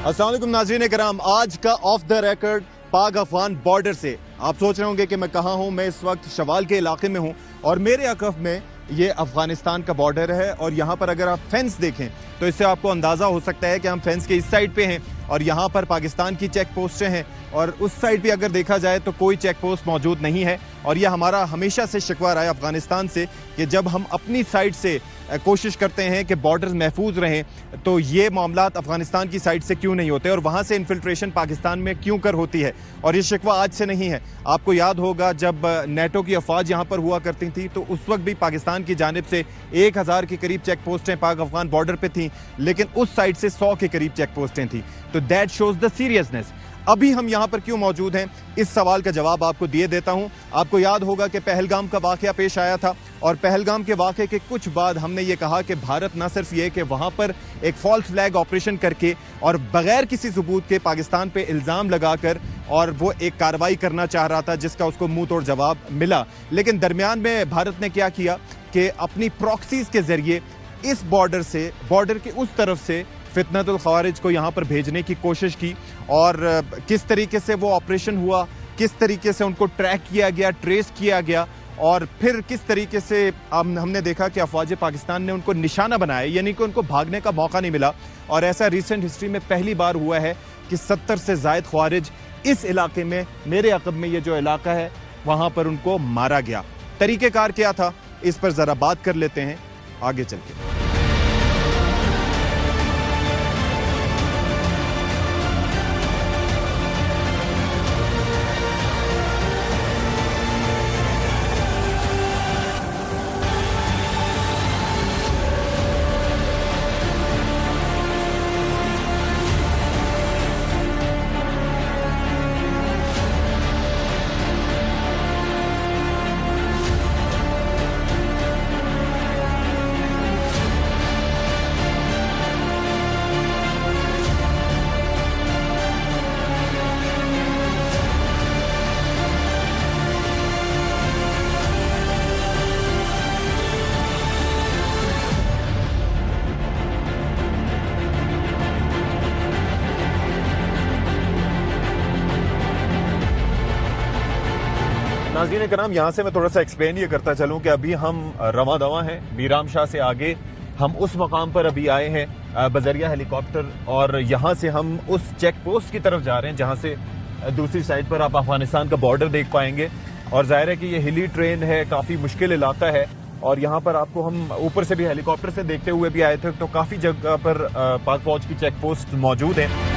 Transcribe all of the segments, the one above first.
अस्सलाम वालेकुम नाज़रीन कराम, आज का ऑफ द रिकॉर्ड पाक अफगान बॉर्डर से। आप सोच रहे होंगे कि मैं कहाँ हूँ। मैं इस वक्त शवाल के इलाके में हूँ और मेरे अकफ में ये अफगानिस्तान का बॉर्डर है। और यहाँ पर अगर आप फेंस देखें तो इससे आपको अंदाजा हो सकता है कि हम फेंस के इस साइड पे हैं और यहाँ पर पाकिस्तान की चेक पोस्टें हैं और उस साइड भी अगर देखा जाए तो कोई चेक पोस्ट मौजूद नहीं है। और यह हमारा हमेशा से शिकवा रहा है अफगानिस्तान से कि जब हम अपनी साइड से कोशिश करते हैं कि बॉर्डर्स महफूज रहें तो ये मामलात अफगानिस्तान की साइड से क्यों नहीं होते और वहाँ से इन्फिल्ट्रेशन पाकिस्तान में क्यों कर होती है। और ये शिकवा आज से नहीं है। आपको याद होगा जब नेटो की अफवाज यहाँ पर हुआ करती थी तो उस वक्त भी पाकिस्तान की जानिब से 1000 के करीब चेक पोस्टें पाक अफगान बॉर्डर पर थी, लेकिन उस साइड से 100 के करीब चेक पोस्टें थी। तो दैट शोज द सीरियसनेस। अभी हम यहाँ पर क्यों मौजूद हैं, इस सवाल का जवाब आपको दिए देता हूँ। आपको याद होगा कि पहलगाम का वाकया पेश आया था और पहलगाम के वाकये के कुछ बाद हमने ये कहा कि भारत न सिर्फ ये कि वहाँ पर एक फॉल्स फ्लैग ऑपरेशन करके और बगैर किसी सबूत के पाकिस्तान पे इल्ज़ाम लगाकर और वो एक कार्रवाई करना चाह रहा था जिसका उसको मुंह तोड़ जवाब मिला, लेकिन दरमियान में भारत ने क्या किया कि अपनी प्रॉक्सीज के जरिए इस बॉर्डर के उस तरफ से फितनतुल खवारिज को यहाँ पर भेजने की कोशिश की। और किस तरीके से वो ऑपरेशन हुआ, किस तरीके से उनको ट्रैक किया गया, ट्रेस किया गया और फिर किस तरीके से हमने देखा कि अफवाज पाकिस्तान ने उनको निशाना बनाया, यानी कि उनको भागने का मौका नहीं मिला। और ऐसा रिसेंट हिस्ट्री में पहली बार हुआ है कि 70 से ज़ायद खवारिज इस इलाके में, मेरे अक़ब में ये जो इलाका है वहाँ पर उनको मारा गया। तरीक़ेकार क्या था, इस पर ज़रा बात कर लेते हैं आगे चल के। नाज़रीन कराम, यहाँ से मैं थोड़ा सा एक्सप्लेन ये करता चलूँ कि अभी हम रवा दवा हैं मीराम शाह से आगे। हम उस मकाम पर अभी आए हैं बजरिया हेलीकॉप्टर और यहाँ से हम उस चेक पोस्ट की तरफ जा रहे हैं जहाँ से दूसरी साइड पर आप अफगानिस्तान का बॉर्डर देख पाएंगे। और जाहिर है कि ये हिली ट्रेन है, काफ़ी मुश्किल इलाका है और यहाँ पर आपको हम ऊपर से भी हेलीकॉप्टर से देखते हुए भी आए थे तो काफ़ी जगह पर पाक फौज की चेक पोस्ट मौजूद है।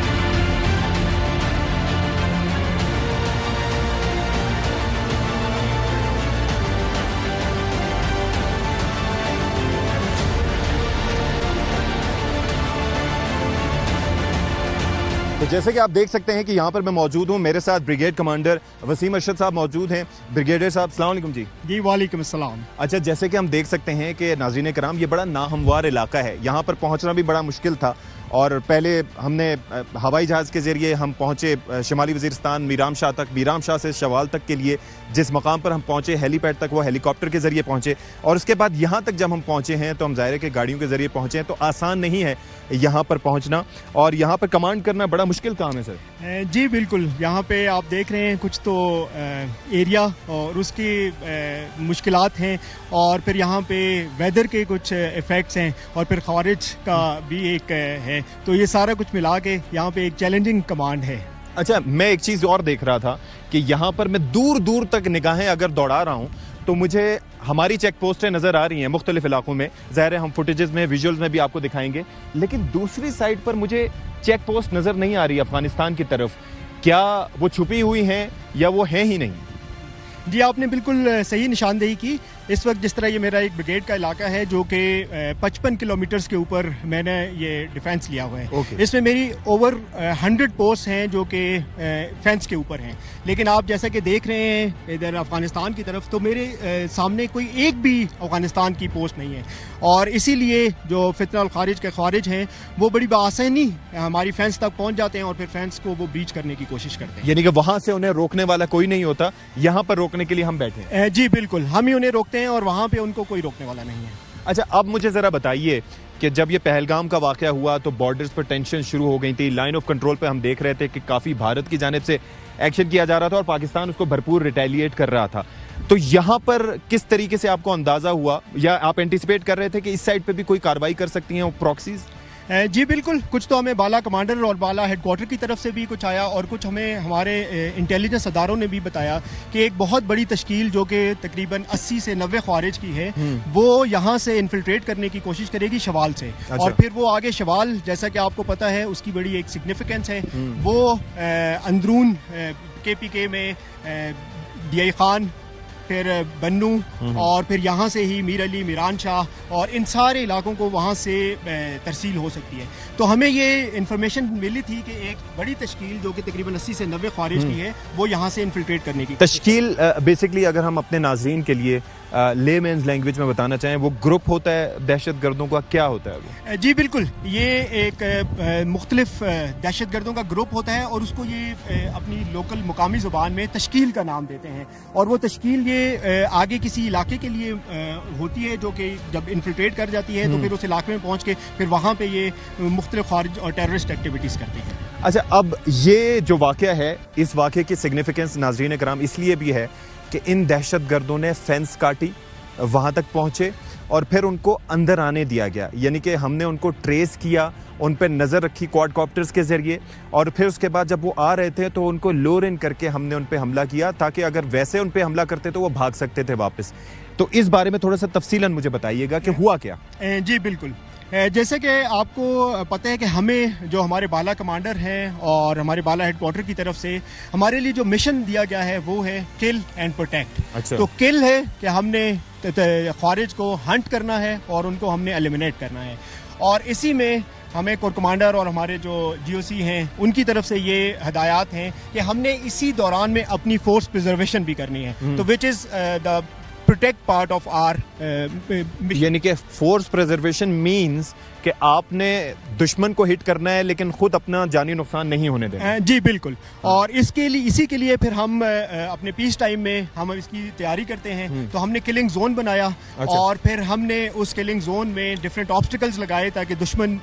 तो जैसे कि आप देख सकते हैं कि यहाँ पर मैं मौजूद हूँ, मेरे साथ ब्रिगेड कमांडर वसीम अरशद साहब मौजूद हैं। ब्रिगेडियर साहब अस्सलाम वालेकुम। जी वालेकुम अस्सलाम। अच्छा, जैसे कि हम देख सकते हैं कि नाज़रीन कराम ये बड़ा नाहमवार इलाका है, यहाँ पर पहुँचना भी बड़ा मुश्किल था और पहले हमने हवाई जहाज़ के ज़रिए हम पहुँचे शिमाली वज़ीरिस्तान मीराम शाह तक, मीराम शाह से शवाल तक के लिए जिस मकाम पर हम पहुँचे हेलीपैड तक वो हेलीकॉप्टर के ज़रिए पहुँचे और उसके बाद यहाँ तक जब हम पहुँचे हैं तो हम ज़ाहिर है कि गाड़ियों के ज़रिए पहुँचे हैं। तो आसान नहीं है यहाँ पर पहुँचना और यहाँ पर कमांड करना बड़ा मुश्किल काम है सर। जी बिल्कुल, यहाँ पे आप देख रहे हैं कुछ तो एरिया और उसकी मुश्किलात हैं और फिर यहाँ पे वेदर के कुछ इफ़ेक्ट्स हैं और फिर खवारिज का भी एक है, तो ये सारा कुछ मिला के यहाँ पे एक चैलेंजिंग कमांड है। अच्छा, मैं एक चीज़ और देख रहा था कि यहाँ पर मैं दूर दूर तक निगाहें अगर दौड़ा रहा हूँ तो मुझे हमारी चेक पोस्टें नज़र आ रही हैं मुख्तलिफ इलाकों में। ज़ाहिर है हम फुटेजेस में, विजुअल्स में भी आपको दिखाएंगे, लेकिन दूसरी साइड पर मुझे चेक पोस्ट नज़र नहीं आ रही अफगानिस्तान की तरफ। क्या वो छुपी हुई हैं या वो हैं ही नहीं? जी आपने बिल्कुल सही निशानदेही की। इस वक्त जिस तरह ये मेरा एक ब्रिगेड का इलाका है जो कि 55 किलोमीटर्स के ऊपर मैंने ये डिफेंस लिया हुआ है। इसमें मेरी ओवर 100 पोस्ट हैं जो कि फेंस के ऊपर हैं, लेकिन आप जैसा कि देख रहे हैं इधर अफगानिस्तान की तरफ तो मेरे सामने कोई एक भी अफगानिस्तान की पोस्ट नहीं है और इसीलिए जो फितनतुल खारिज के खारिज हैं वो बड़ी बआसानी हमारी फेंस तक पहुंच जाते हैं और फिर फेंस को वो ब्रीच करने की कोशिश करते हैं। यानी कि वहां से उन्हें रोकने वाला कोई नहीं होता, यहाँ पर रोकने के लिए हम बैठे हैं। जी बिल्कुल, हम ही उन्हें रोकते हैं और वहां पे उनको कोई रोकने वाला नहीं है। अच्छा, अब मुझे जरा बताइए कि जब ये पहलगाम का वाकया हुआ तो बॉर्डर्स पर टेंशन शुरू हो गई थी। लाइन ऑफ कंट्रोल पे हम देख रहे थे कि काफ़ी भारत की जानिब से एक्शन किया जा रहा था और पाकिस्तान उसको भरपूर रिटेलिएट कर रहा था। तो यहाँ पर किस तरीके से आपको अंदाजा हुआ या आप एंटिसिपेट कर रहे थे कि इस साइड पे भी कोई कार्रवाई कर सकती हैं प्रॉक्सीज? जी बिल्कुल, कुछ तो हमें बाला कमांडर और बाला हेडक्वार्टर की तरफ से भी कुछ आया और कुछ हमें हमारे इंटेलिजेंस अदारों ने भी बताया कि एक बहुत बड़ी तश्कील जो कि तकरीबन 80 से 90 ख्वारिज की है, वो यहाँ से इन्फिल्ट्रेट करने की कोशिश करेगी शवाल से। अच्छा। और फिर वो आगे शवाल, जैसा कि आपको पता है, उसकी बड़ी एक सिग्निफिकेंस है। वो अंदरून KPK में DI खान, फिर बन्नू और फिर यहाँ से ही मीर अली, मीरान शाह और इन सारे इलाकों को वहाँ से तरसील हो सकती है। तो हमें ये इंफॉर्मेशन मिली थी कि एक बड़ी तश्कील जो कि तकरीबन 80 से 90 ख्वारिज की है, वो यहाँ से इन्फिल्ट्रेट करने की तश्कील। बेसिकली अगर हम अपने नाज़रीन के लिए लेमैन्स लैंग्वेज में बताना चाहें, वो ग्रुप होता है दहशत गर्दों का, क्या होता है वो? जी बिल्कुल, ये एक मुख्तलिफ दहशत गर्दों का ग्रुप होता है और उसको ये अपनी लोकल मुकामी ज़ुबान में तश्कील का नाम देते हैं। और वो तश्कील ये आगे किसी इलाके के लिए होती है, जो कि जब इन्फिल्ट्रेट कर जाती है तो फिर उस इलाके में पहुंच के फिर वहाँ पे ये मुख्तलिफ खारिज और टेररिस्ट एक्टिविटीज़ करते हैं। अच्छा, अब ये जो वाक़या है, इस वाक़े की सिग्निफिकेंस नाज़रीन कराम इसलिए भी है कि इन दहशत गर्दों ने फेंस काटी, वहाँ तक पहुँचे और फिर उनको अंदर आने दिया गया। यानी कि हमने उनको ट्रेस किया, उन पर नज़र रखी क्वाडकॉप्टर्स के ज़रिए, और फिर उसके बाद जब वो आ रहे थे तो उनको लोर इन करके हमने उन पर हमला किया, ताकि अगर वैसे उन पर हमला करते तो वो भाग सकते थे वापस। तो इस बारे में थोड़ा सा तफसीलन मुझे बताइएगा कि हुआ क्या। जी बिल्कुल, जैसे कि आपको पता है कि हमें जो हमारे बाला कमांडर हैं और हमारे बाला हेडक्वार्टर की तरफ से हमारे लिए जो मिशन दिया गया है वो है किल एंड प्रोटेक्ट। अच्छा। तो किल है कि हमने ख्वारिज को हंट करना है और उनको हमने एलिमिनेट करना है, और इसी में हमें कोर कमांडर और हमारे जो GOC हैं उनकी तरफ से ये हदायत हैं कि हमने इसी दौरान में अपनी फोर्स प्रिजर्वेशन भी करनी है। तो which is the protect part of R, यानी कि फोर्स प्रिजर्वेशन मींस कि आपने दुश्मन को हिट करना है लेकिन खुद अपना जानी नुकसान नहीं होने देना। जी बिल्कुल, और इसी के लिए फिर हम अपने पीस टाइम में हम इसकी तैयारी करते हैं। तो हमने किलिंग जोन बनाया। अच्छा। और फिर हमने उस किलिंग जोन में डिफरेंट ऑब्स्टिकल्स लगाए ताकि दुश्मन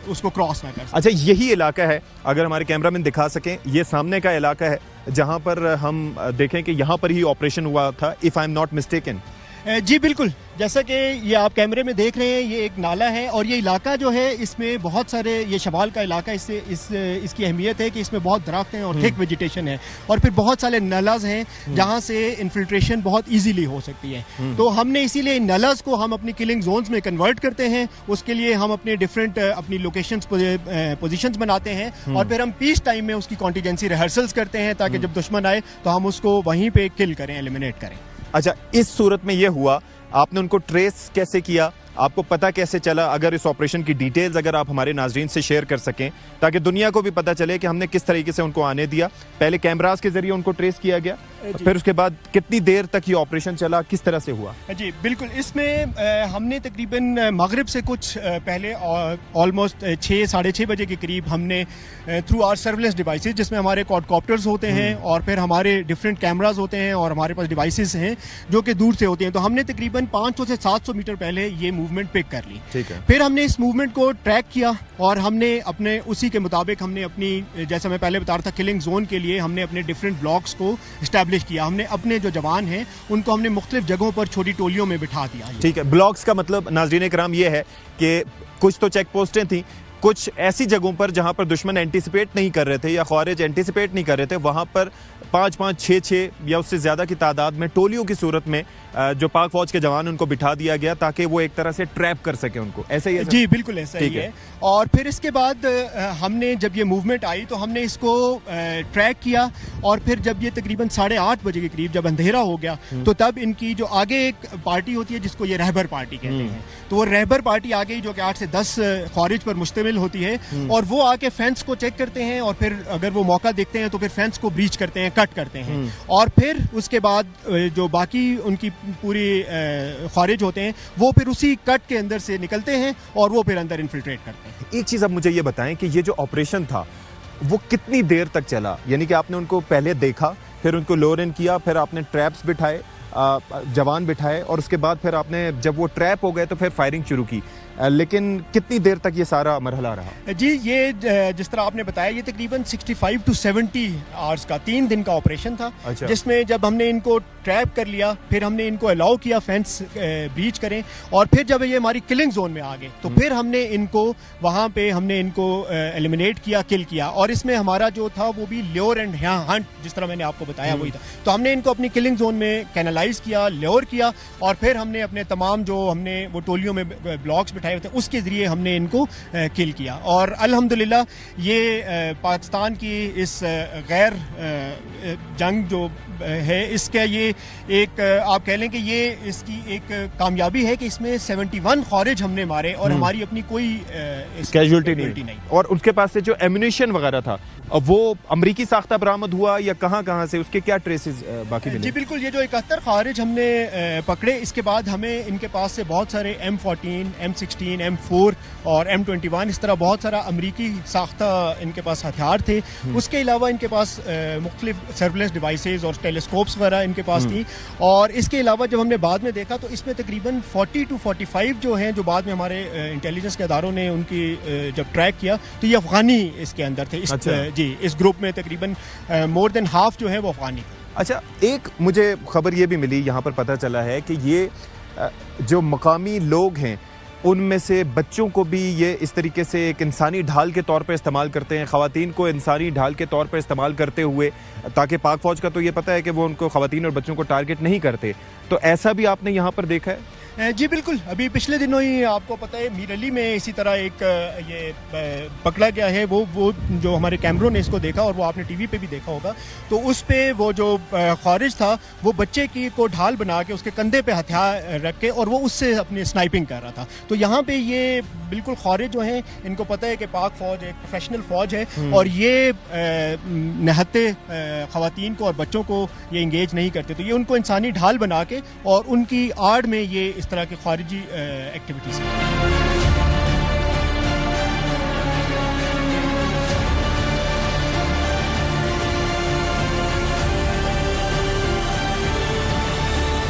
उसको क्रॉस ना कर सके। अच्छा, यही इलाका है, अगर हमारे कैमरामैन दिखा सकें, ये सामने का इलाका है जहां पर हम देखें कि यहां पर ही ऑपरेशन हुआ था, if I am not mistaken. जी बिल्कुल, जैसा कि ये आप कैमरे में देख रहे हैं, ये एक नाला है और ये इलाका जो है इसमें बहुत सारे, ये शवाल का इलाका, इसकी अहमियत है कि इसमें बहुत दरख्त हैं और थिक वेजिटेशन है और फिर बहुत सारे नलाज हैं जहां से इन्फिल्ट्रेशन बहुत इजीली हो सकती है। तो हमने इसीलिए इन नलाज को हम अपनी किलिंग जोन्स में कन्वर्ट करते हैं। उसके लिए हम अपने डिफरेंट अपनी लोकेशंस पोजीशंस बनाते हैं और फिर हम पीस टाइम में उसकी कॉन्टीजेंसी रिहर्सल्स करते हैं ताकि जब दुश्मन आए तो हम उसको वहीं पे किल करें, एलिमिनेट करें। अच्छा, इस सूरत में यह हुआ, आपने उनको ट्रेस कैसे किया, आपको पता कैसे चला? अगर इस ऑपरेशन की डिटेल्स अगर आप हमारे नाजरीन से शेयर कर सकें ताकि दुनिया को भी पता चले कि हमने किस तरीके से उनको आने दिया। पहले कैमरास के जरिए उनको ट्रेस किया गया, फिर उसके बाद कितनी देर तक ये ऑपरेशन चला, किस तरह से हुआ? जी बिल्कुल, इसमें हमने तकरीबन मगरिब से कुछ पहले ऑलमोस्ट 6 साढ़े 6 बजे के करीब हमने थ्रू आवर सर्विलेंस डिवाइसेस, जिसमें हमारे क्वाडकॉप्टर्स होते हैं और फिर हमारे डिफरेंट कैमराज होते हैं और हमारे पास डिवाइसेस हैं जो कि दूर से होते हैं, तो हमने तकरीबन 500 से 700 मीटर पहले ये मूवमेंट पिक कर ली। ठीक है। फिर हमने इस मूवमेंट को ट्रैक किया और हमने अपने उसी के मुताबिक हमने अपनी, जैसा मैं पहले बता रहा था, किलिंग जोन के लिए हमने अपने डिफरेंट ब्लॉक्स को इस्टेब्लिश किया। हमने अपने जो जवान हैं उनको हमने मुख्तलिफ जगहों पर छोटी टोलियों में बिठा दिया। ठीक है, ब्लॉक्स का मतलब नाज़रीन कराम ये है कि कुछ तो चेक पोस्टें थी, कुछ ऐसी जगहों पर जहां पर दुश्मन एंटीसिपेट नहीं कर रहे थे या ख्वारिज एंटीसिपेट नहीं कर रहे थे, वहां पर 5-5, 6-6 या उससे ज्यादा की तादाद में टोलियों की सूरत में जो पाक फौज के जवान उनको बिठा दिया गया ताकि वो एक तरह से ट्रैप कर सके उनको। ऐसा ही है? जी बिल्कुल ऐसा ही है। और फिर इसके बाद हमने जब ये मूवमेंट आई तो हमने इसको ट्रैक किया और फिर जब ये तकरीबन 8:30 बजे के करीब जब अंधेरा हो गया तो तब इनकी जो आगे एक पार्टी होती है जिसको ये रहबर पार्टी कहते हैं, तो वो रहबर पार्टी आ गई जो कि 8 से 10 ख्वारिज पर मुश्तमिल होती है और वो आके फेंस को चेक करते हैं और फिर अगर वो मौका देखते हैं तो फिर फेंस को ब्रीच करते हैं, कट करते हैं और फिर उसके बाद जो बाकी उनकी पूरी ख्वारिज होते हैं वो फिर उसी कट के अंदर से निकलते हैं और वो फिर अंदर इन्फिल्ट्रेट करते हैं। एक चीज अब मुझे ये बताएं कि ये जो ऑपरेशन था वो कितनी देर तक चला? यानी कि आपने उनको पहले देखा, फिर उनको लोर इन किया, फिर आपने ट्रैप्स बिठाए, जवान बिठाए और उसके बाद फिर आपने जब वो ट्रैप हो गए तो फिर फायरिंग शुरू की। लेकिन कितनी देर तक ये सारा मरहला रहा? जी, ये जिस तरह आपने बताया, ये तकरीबन 65 to 70 आवर्स का 3 दिन का ऑपरेशन था। अच्छा। जिसमें जब हमने इनको ट्रैप कर लिया, फिर हमने इनको अलाउ किया फेंस ब्रीच करें, और फिर जब ये हमारी किलिंग जोन में आ गए तो फिर हमने इनको वहाँ पे एलिमिनेट किया, किल किया। और इसमें हमारा जो था वो भी ल्योर एंड हंट, जिस तरह मैंने आपको बताया वही था। तो हमने इनको अपनी किलिंग जोन में कैनलाइज किया, ल्योर किया, और फिर हमने अपने तमाम जो हमने वो टोलियों में ब्लॉक्स बिठाए हुए थे उसके जरिए हमने इनको किल किया। और अल्हम्दुलिल्लाह ये पाकिस्तान की इस गैर जंग जो है, इसका ये एक आप कह लें कि ये इसकी एक कामयाबी है कि इसमें 71 खारिज हमने मारे और हमारी अपनी कोई कैजुअल्टी नहीं। और उसके पास से जो एम्यूनिशन वगैरह था वो अमरीकी साख्ता बरामद हुआ या कहाँ से, उसके क्या ट्रेसेस बाकी मिले? जी बिल्कुल, ये जो 71 खारिज हमने पकड़े, इसके बाद हमें इनके पास से बहुत सारे M14, M16, M4 और M21 इस तरह बहुत सारा अमरीकी साख्ता इनके पास हथियार थे। उसके अलावा इनके पास मुख्तलिफ सर्विलेंस डिवाइसेज और टेलीस्कोप्स वगैरह इनके पास थी। और इसके अलावा जब हमने बाद में देखा तो इसमें तकरीबन 40 to 45 जो हैं, जो बाद में हमारे इंटेलिजेंस के अदारों ने उनकी जब ट्रैक किया तो ये अफगानी इसके अंदर थे। जी, इस ग्रुप में तकरीबन मोर देन हाफ जो है वो अफगानी थे। अच्छा, एक मुझे खबर ये भी मिली, यहाँ पर पता चला है कि ये जो मकामी लोग हैं उनमें से बच्चों को भी ये इस तरीके से एक इंसानी ढाल के तौर पर इस्तेमाल करते हैं, ख़वातीन को इंसानी ढाल के तौर पर इस्तेमाल करते हुए, ताकि पाक फौज का तो ये पता है कि वो उनको ख़वातीन और बच्चों को टारगेट नहीं करते। तो ऐसा भी आपने यहाँ पर देखा है? जी बिल्कुल, अभी पिछले दिनों ही आपको पता है मीर अली में इसी तरह एक ये पकड़ा गया है। वो जो हमारे कैमरों ने इसको देखा और वो आपने टीवी पे भी देखा होगा। तो उस पे वो जो खारिज था वो बच्चे की को ढाल बना के उसके कंधे पे हथियार रख के और वो उससे अपनी स्नाइपिंग कर रहा था। तो यहाँ पे ये बिल्कुल खारिज जो हैं, इनको पता है कि पाक फौज एक प्रोफेशनल फौज है और ये निहत्ते ख़वातीन को और बच्चों को ये इंगेज नहीं करते। तो ये उनको इंसानी ढाल बना के और उनकी आड़ में ये इस तरह की खारिजी एक्टिविटीज है।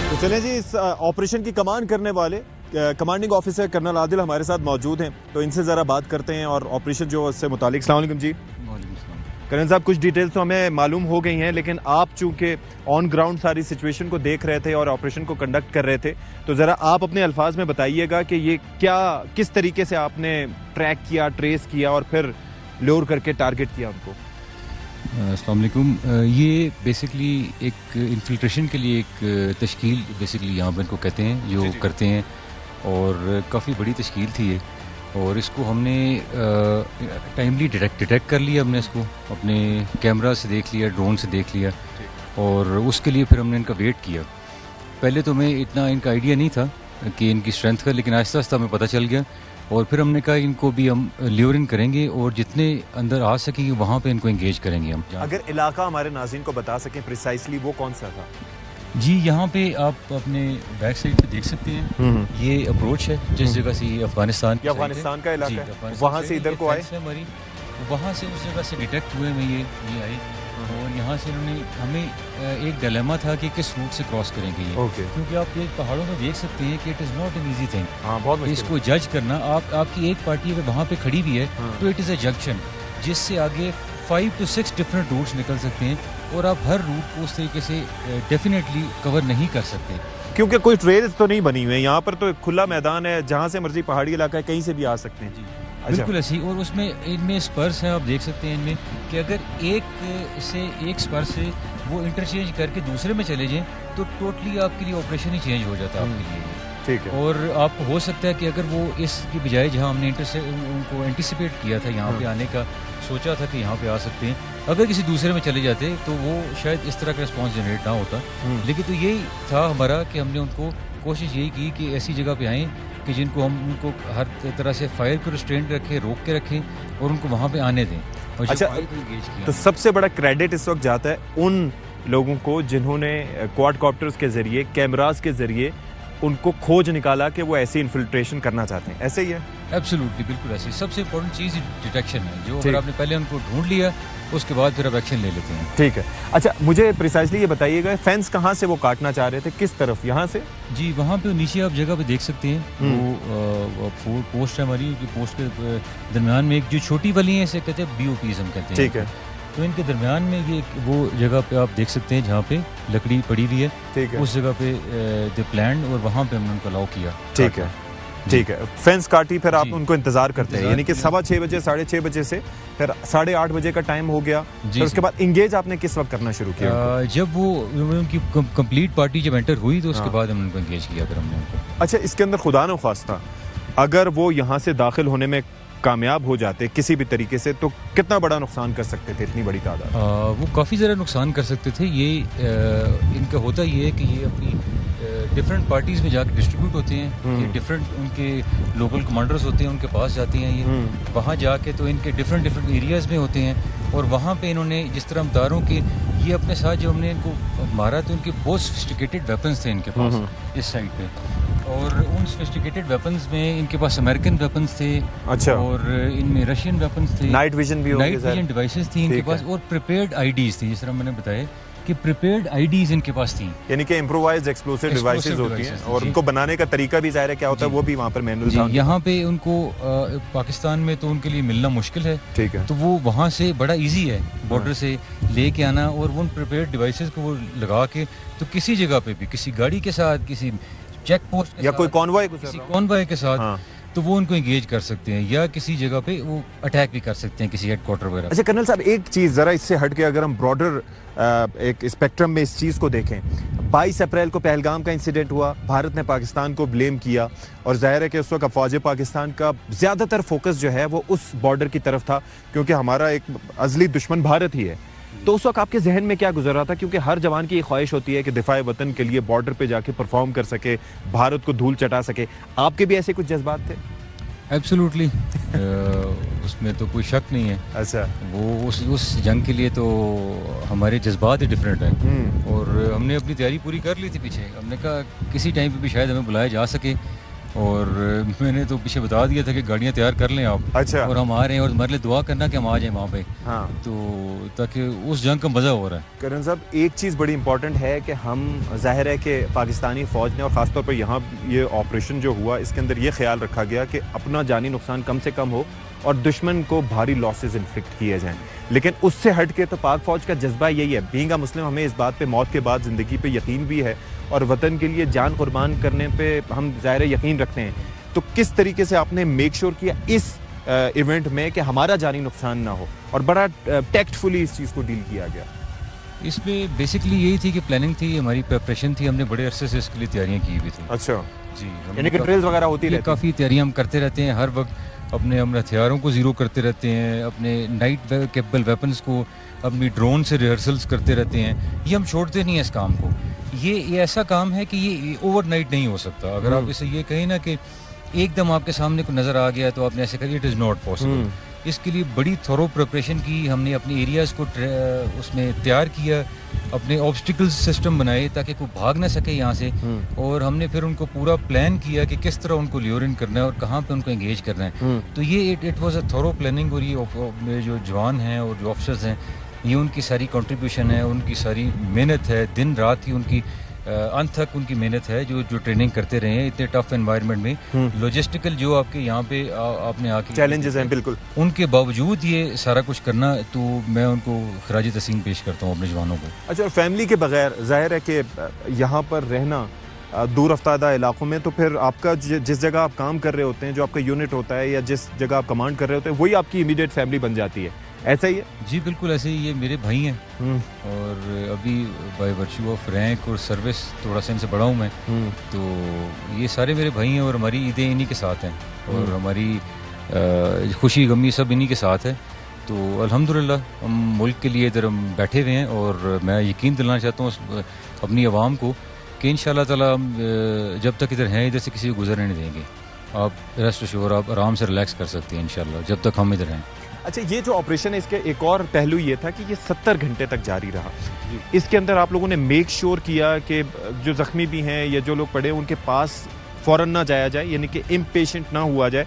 तो चलें जी, इस ऑपरेशन की कमान करने वाले कमांडिंग ऑफिसर कर्नल आदिल हमारे साथ मौजूद हैं, तो इनसे ज़रा बात करते हैं और ऑपरेशन जो उससे मुतालिक। अस्सलाम वालेकुम जी। कर्नल साहब, कुछ डिटेल्स तो हमें मालूम हो गई हैं, लेकिन आप चूंकि ऑन ग्राउंड सारी सिचुएशन को देख रहे थे और ऑपरेशन को कंडक्ट कर रहे थे, तो ज़रा आप अपने अल्फाज में बताइएगा कि ये किस तरीके से आपने ट्रैक किया, ट्रेस किया और फिर ल्योर करके टारगेट किया उनको? अस्सलाम वालेकुम। ये बेसिकली एक इन्फिल्ट्रेशन के लिए एक तश्कील बेसिकली यहाँ पर इनको कहते हैं, जो करते हैं, और काफ़ी बड़ी तश्कील थी ये। और इसको हमने टाइमली डिटेक्ट कर लिया, हमने इसको अपने कैमरा से देख लिया, ड्रोन से देख लिया, और उसके लिए फिर हमने इनका वेट किया। पहले तो हमें इतना इनका आइडिया नहीं था कि इनकी स्ट्रेंथ का, लेकिन आहिस्ता आहिस्ता हमें पता चल गया। और फिर हमने कहा इनको भी हम ल्योरिन करेंगे और जितने अंदर आ सकेंगे वहाँ पे इनको एंगेज करेंगे हम। अगर इलाका हमारे नाज़रीन को बता सकें प्रिसाइसली वो कौन सा था? जी, यहाँ पे आप अपने बैक साइड पे देख सकते हैं, ये अप्रोच है जिस जगह से ये अफगानिस्तान का इलाका है, वहाँ से इधर को आए, वहाँ से उस जगह से डिटेक्ट हुए में ये आए। और यहाँ से उन्होंने हमें एक डिलेमा था कि किस रूट से क्रॉस करेंगे ये, क्योंकि आप ये पहाड़ों में देख सकते हैं कि it is not an easy thing. बहुत इसको जज करना, आपकी एक पार्टी अगर वहाँ पे खड़ी भी है तो इट इज़ अ जंक्शन जिससे आगे 5 to 6 डिफरेंट रूट्स निकल सकते हैं, और आप हर रूट को उस तरीके से डेफिनेटली कवर नहीं कर सकते, क्योंकि कोई ट्रेल्स तो नहीं बनी हुई है यहाँ पर। तो खुला मैदान है, जहाँ से मर्जी पहाड़ी इलाका है, कहीं से भी आ सकते हैं। जी बिल्कुल ऐसी। और उसमें इनमें स्पर्स हैं, आप देख सकते हैं इनमें कि अगर एक स्पर से वो इंटरचेंज करके दूसरे में चले जाएं तो टोटली आपके लिए ऑपरेशन ही चेंज हो जाता है आपके लिए। ठीक है। और आपको हो सकता है कि अगर वो इसकी बजाय जहाँ हमने उनको एंटिसिपेट किया था, यहाँ पे आने का सोचा था कि यहाँ पे आ सकते हैं, अगर किसी दूसरे में चले जाते तो वो शायद इस तरह का रिस्पॉन्स जनरेट ना होता। लेकिन तो यही था हमारा कि हमने उनको कोशिश यही की कि ऐसी जगह पे आएँ कि जिनको हम उनको हर तरह से फायर को रिस्ट्रेंट रखें, रोक के रखें, और उनको वहाँ पे आने दें। और अच्छा, तो सबसे बड़ा क्रेडिट इस वक्त जाता है उन लोगों को जिन्होंने क्वाडकॉप्टर्स के जरिए, कैमरास के जरिए उनको खोज निकाला कि वो ऐसी इन्फिल्ट्रेशन करना चाहते हैं, ऐसे ही है? एब्सोल्युटली, बिल्कुल ऐसे। सबसे इंपॉर्टेंट चीज़ डिटेक्शन है, जो अगर आपने पहले उनको ढूंढ लिया उसके बाद फिर आप एक्शन ले लेते हैं। ठीक है। अच्छा, मुझे प्रिसाइसली ये बताइएगा, फेंस कहाँ से वो काटना चाह रहे थे, किस तरफ? यहाँ से? जी, वहाँ पे नीचे आप जगह पे देख सकते हैं, वो पोस्ट है हमारी, पोस्ट के दरमियान में एक जो छोटी वाली है, इसे कहते हैं BOPs हम कहते हैं। ठीक है। तो इनके दरमियान में ये वो जगह पे आप देख सकते हैं जहाँ पे लकड़ी पड़ी हुई है। ठीक है। उस जगह पे दे प्लान, और वहाँ पे हमने उनको अलाउ किया। ठीक है, ठीक है। फेंस काटी, फिर आप उनको इंतजार करते हैं, यानी कि 6:15 बजे, 6:30 बजे से फिर 8:30 बजे का टाइम हो गया। फिर उसके बाद इंगेज आपने किस वक्त करना शुरू किया? जब वो उनकी कंप्लीट पार्टी जब एंटर हुई तो उसके बाद हमने उनको इंगेज किया फिर हमने उनको। अच्छा, इसके अंदर खुदा न ख्वास्ता अगर वो यहाँ से दाखिल होने में कामयाब हो जाते किसी भी तरीके से, तो कितना बड़ा नुकसान कर सकते थे, इतनी बड़ी तादाद? वो काफ़ी ज़्यादा नुकसान कर सकते थे। ये इनका होता ये है कि ये अपनी डिफरेंट पार्टीज़ में जाकर डिस्ट्रीब्यूट होते हैं। ये डिफरेंट उनके लोकल कमांडर्स होते हैं, उनके पास जाते हैं ये। वहाँ जाके तो इनके डिफरेंट एरियाज़ में होते हैं, और वहाँ पे इन्होंने जिस तरह हम बता रहा हूँ कि ये अपने साथ जो हमने इनको मारा तो इनके बहुत सोफिस्टिकेटेड वेपन्स थे इनके पास इस साइड पे, और उन सोफिस्टिकेटेड वेपन्स में इनके पास अमेरिकन वेपन्स थे। अच्छा। और इनमें रशियन वेपन्स थे, नाइट विजन भी, नाइट विजन डिवाइसेस थी इनके पास, और प्रिपेयर्ड आईडीज थी, जिस तरह मैंने बताया कि प्रिपेयर्ड आईडीज इनके पास थी, यानी कि इम्प्रोवाइज्ड एक्सप्लोसिव डिवाइसेस होती हैं, और उनको बनाने का तरीका भी ज़ाहिर है क्या होता है, वो भी वहाँ पर मैनुअल था। यहाँ पे उनको पाकिस्तान में तो उनके लिए मिलना मुश्किल है। ठीक है। तो वो वहाँ से बड़ा इजी है बॉर्डर से लेके आना, और उन प्रिपेयर्ड डिवाइसेस को वो लगा के तो किसी जगह पे भी, किसी गाड़ी के साथ, किसी चेक पोस्ट या कोई कॉन्वॉय के साथ, तो वो उनको एंगेज कर सकते हैं, या किसी जगह पे वो अटैक भी कर सकते हैं, किसी हेडक्वार्टर वगैरह। अच्छा कर्नल साहब, एक चीज़ ज़रा इससे हट के अगर हम ब्रॉडर एक स्पेक्ट्रम में इस चीज़ को देखें, 22 अप्रैल को पहलगाम का इंसिडेंट हुआ, भारत ने पाकिस्तान को ब्लेम किया, और जाहिर है कि उस वक्त अफवाज पाकिस्तान का ज़्यादातर फोकस जो है वो उस बॉर्डर की तरफ था, क्योंकि हमारा एक अज़ली दुश्मन भारत ही है। तो उस वक्त आपके जहन में क्या गुजर रहा था? क्योंकि हर जवान की ख्वाहिश होती है कि दिफाए वतन के लिए बॉर्डर पे जाके परफॉर्म कर सके, भारत को धूल चटा सके। आपके भी ऐसे कुछ जज्बात थे? एब्सोल्युटली, उसमें तो कोई शक नहीं है। अच्छा। वो उस जंग के लिए तो हमारे जज्बात ही डिफरेंट हैं, और हमने अपनी तैयारी पूरी कर ली थी पीछे। हमने कहा किसी टाइम पे भी शायद हमें बुलाया जा सके, और मैंने तो पीछे बता दिया था कि गाड़ियाँ तैयार कर लें आप। अच्छा। और हम आ रहे हैं, और हमारे लिए दुआ करना कि हम आ जाएं वहाँ पे। हाँ। तो ताकि उस जंग का मज़ा हो रहा है। करण साहब, एक चीज़ बड़ी इंपॉर्टेंट है कि हम, जाहिर है कि पाकिस्तानी फ़ौज ने, और ख़ासतौर पर यहाँ ये ऑपरेशन जो हुआ, इसके अंदर ये ख्याल रखा गया कि अपना जानी नुकसान कम से कम हो और दुश्मन को भारी लॉसेस इन्फ्लिक्ट किए जाएं। लेकिन उससे हट के तो पाक फ़ौज का जज्बा यही है, बीइंग अ मुस्लिम, हमें इस बात पे मौत के बाद ज़िंदगी पे यकीन भी है, और वतन के लिए जान कुर्बान करने पे हम ज़ाहिर यकीन रखते हैं। तो किस तरीके से आपने मेक श्योर किया इस इवेंट में कि हमारा जानी नुकसान ना हो, और बड़ा टैक्टफुली इस चीज़ को डील किया गया? इसमें बेसिकली यही थी कि प्लानिंग थी, हमारी प्रिपरेशन थी, हमने बड़े अरसे से इसके लिए तैयारियाँ की हुई थी। अच्छा जी, यानी कि ड्रिल्स वगैरह होती रहती? काफ़ी तैयारियाँ हम करते रहते हैं हर वक्त, अपने हम हथियारों को ज़ीरो करते रहते हैं, अपने नाइट कैपेबल वेपन्स को, अपनी ड्रोन से रिहर्सल्स करते रहते हैं। ये हम छोड़ते नहीं हैं इस काम को। ये ऐसा काम है कि ये ओवरनाइट नहीं हो सकता। अगर आप इसे ये कहें ना कि एकदम आपके सामने को नज़र आ गया तो आपने ऐसे करिए, इट इज़ नॉट पॉसिबल। इसके लिए बड़ी थोरो प्रिपरेशन की हमने, अपने एरियाज़ को उसमें तैयार किया, अपने ऑब्स्टिकल सिस्टम बनाए ताकि कोई भाग ना सके यहाँ से, और हमने फिर उनको पूरा प्लान किया कि किस तरह उनको ल्योर इन करना है और कहाँ पे उनको एंगेज करना है। तो ये it was a thorough planning, और ये मेरे जो जवान हैं और जो ऑफिसर्स हैं, ये उनकी सारी कंट्रीब्यूशन है, उनकी सारी मेहनत है, दिन रात की उनकी अंत तक उनकी मेहनत है, जो ट्रेनिंग करते रहे हैं इतने टफ एनवायरनमेंट में। लॉजिस्टिकल जो आपके यहाँ पे आपने आके चैलेंजेस हैं, बिल्कुल, उनके बावजूद ये सारा कुछ करना, तो मैं उनको खराज तस्लीम पेश करता हूँ अपने जवानों को। अच्छा, फैमिली के बगैर जाहिर है कि यहाँ पर रहना दूर अफ्तादा इलाकों में, तो फिर आपका जिस जगह आप काम कर रहे होते हैं, जो आपका यूनिट होता है, या जिस जगह आप कमांड कर रहे होते हैं, वही आपकी इमीडिएट फैमिली बन जाती है, ऐसा ही है? जी बिल्कुल ऐसे ही। ये मेरे भाई हैं, और अभी बाय वर्च्यू ऑफ रैंक और सर्विस थोड़ा सा इनसे बड़ा हूँ मैं, तो ये सारे मेरे भाई हैं, और हमारी ईदें इन्हीं के साथ हैं, और हमारी खुशी गमी सब इन्हीं के साथ है। तो अल्हम्दुलिल्लाह हम मुल्क के लिए इधर हम बैठे हुए हैं, और मैं यकीन दिलाना चाहता हूँ अपनी आवाम को कि इंशाअल्लाह ताला हम जब तक इधर हैं, इधर से किसी को गुजरने नहीं देंगे। आप रेस्ट एश्योर, आप आराम से रिलैक्स कर सकते हैं इंशाअल्लाह, जब तक हम इधर हैं। अच्छा, ये जो ऑपरेशन है इसके एक और पहलू ये था कि ये 70 घंटे तक जारी रहा। इसके अंदर आप लोगों ने मेक श्योर किया कि जो जख्मी भी हैं या जो लोग पड़े उनके पास फौरन ना जाया जाए, यानी कि इम्पेशेंट ना हुआ जाए।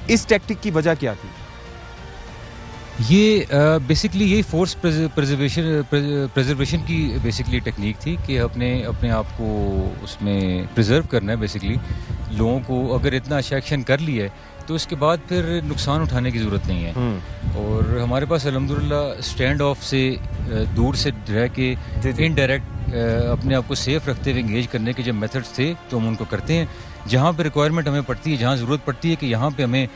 इस टैक्टिक की वजह क्या थी? ये बेसिकली यही फोर्स प्रिजर्वेशन की बेसिकली टेक्निक थी कि अपने आप को उसमें प्रिजर्व करना है। बेसिकली लोगों को अगर इतना अच्छा एक्शन कर लिया है तो उसके बाद फिर नुकसान उठाने की ज़रूरत नहीं है। और हमारे पास अल्हम्दुलिल्लाह स्टैंड ऑफ से दूर से रह के इनडायरेक्ट अपने आप को सेफ रखते हुए इंगेज करने के जो मेथड्स थे तो हम उनको करते हैं। जहाँ पे रिक्वायरमेंट हमें पड़ती है, जहाँ ज़रूरत पड़ती है कि यहाँ पे हमें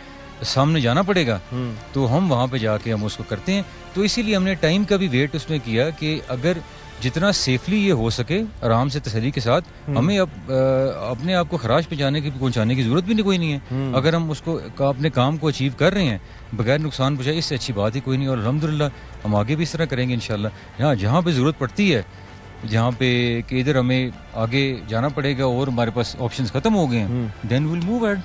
सामने जाना पड़ेगा तो हम वहाँ पे जाके हम उसको करते हैं। तो इसीलिए हमने टाइम का भी वेट उसमें किया कि अगर जितना सेफली ये हो सके आराम से तसल्ली के साथ, हमें अब अपने आप को खराश पहुंचाने की जरूरत भी कोई नहीं है। अगर हम उसको अपने काम को अचीव कर रहे हैं बगैर नुकसान पहुंचाए, इससे अच्छी बात ही कोई नहीं। और अल्हम्दुलिल्लाह हम आगे भी इस तरह करेंगे इंशाल्लाह। जहाँ पे ज़रूरत पड़ती है, जहाँ पे कि इधर हमें आगे जाना पड़ेगा और हमारे पास ऑप्शंस खत्म हो गए हैं, देन विल मूव अहेड।